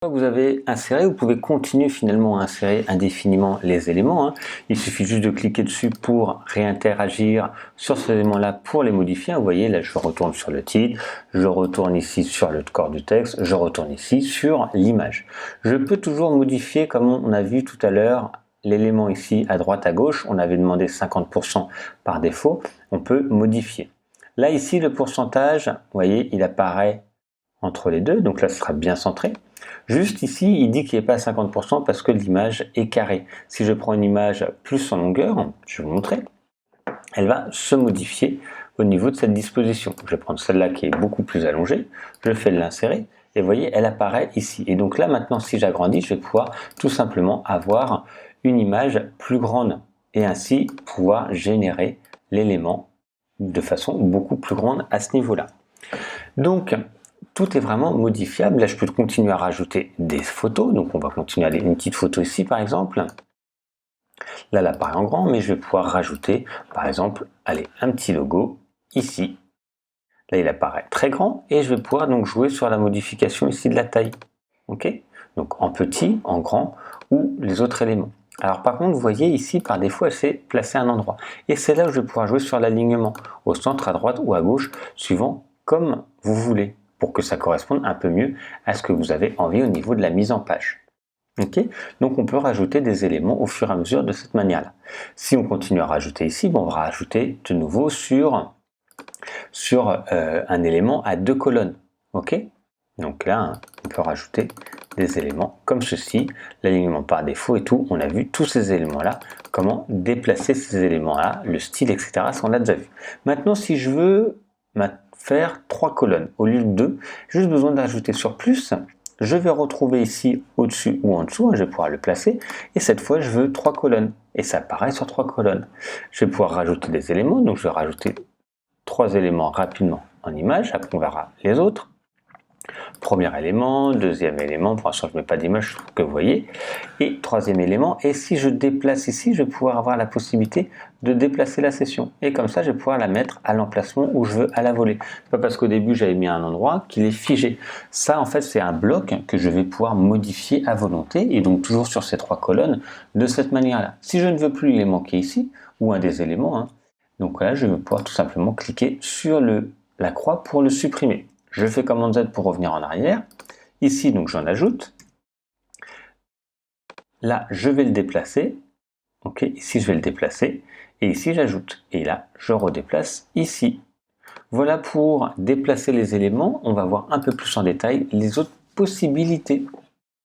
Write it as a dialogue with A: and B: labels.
A: Une fois que vous avez inséré, vous pouvez continuer finalement à insérer indéfiniment les éléments. Il suffit juste de cliquer dessus pour réinteragir sur ces éléments-là pour les modifier. Vous voyez, là je retourne sur le titre, je retourne ici sur le corps du texte, je retourne ici sur l'image. Je peux toujours modifier, comme on a vu tout à l'heure, l'élément ici à droite à gauche. On avait demandé 50% par défaut, on peut modifier. Là ici, le pourcentage, vous voyez, il apparaît entre les deux, donc là ce sera bien centré. Juste ici, il dit qu'il n'est pas à 50% parce que l'image est carrée. Si je prends une image plus en longueur, je vais vous montrer, elle va se modifier au niveau de cette disposition. Je vais prendre celle-là qui est beaucoup plus allongée, je fais de l'insérer, et vous voyez, elle apparaît ici. Et donc là, maintenant, si j'agrandis, je vais pouvoir tout simplement avoir une image plus grande, et ainsi pouvoir générer l'élément de façon beaucoup plus grande à ce niveau-là. Donc, tout est vraiment modifiable. Là, je peux continuer à rajouter des photos. Donc, on va continuer à aller une petite photo ici, par exemple. Là, elle apparaît en grand, mais je vais pouvoir rajouter, par exemple, allez, un petit logo ici. Là, il apparaît très grand et je vais pouvoir donc jouer sur la modification ici de la taille. Ok? Donc, en petit, en grand ou les autres éléments. Alors, par contre, vous voyez ici, par défaut, elle s'est placée à un endroit. Et c'est là où je vais pouvoir jouer sur l'alignement, au centre, à droite ou à gauche, suivant comme vous voulez, pour que ça corresponde un peu mieux à ce que vous avez envie au niveau de la mise en page. Okay, donc on peut rajouter des éléments au fur et à mesure de cette manière-là. Si on continue à rajouter ici, on va rajouter de nouveau sur un élément à 2 colonnes. Ok, donc là, on peut rajouter des éléments comme ceci, l'alignement par défaut et tout. On a vu tous ces éléments-là, comment déplacer ces éléments-là, le style, etc. Ça, on l'a déjà vu. Maintenant, si je veux faire 3 colonnes au lieu de 2, j'ai juste besoin d'ajouter sur plus. Je vais retrouver ici au-dessus ou en dessous, je vais pouvoir le placer, et cette fois je veux 3 colonnes, et ça apparaît sur 3 colonnes. Je vais pouvoir rajouter des éléments, donc je vais rajouter 3 éléments rapidement en image, après on verra les autres. Premier élément, deuxième élément, pour l'instant je ne mets pas d'image que vous voyez, et troisième élément, et si je déplace ici, je vais pouvoir avoir la possibilité de déplacer la session, et comme ça je vais pouvoir la mettre à l'emplacement où je veux à la volée. C'est pas parce qu'au début j'avais mis à un endroit qu'il est figé. Ça en fait c'est un bloc que je vais pouvoir modifier à volonté, et donc toujours sur ces 3 colonnes, de cette manière-là. Si je ne veux plus l'élément qui est ici, ou un des éléments, donc là je vais pouvoir tout simplement cliquer sur la croix pour le supprimer. Je fais commande Z pour revenir en arrière. Ici, donc j'en ajoute. Là, je vais le déplacer. Ok, ici, je vais le déplacer. Et ici, j'ajoute. Et là, je redéplace ici. Voilà pour déplacer les éléments. On va voir un peu plus en détail les autres possibilités.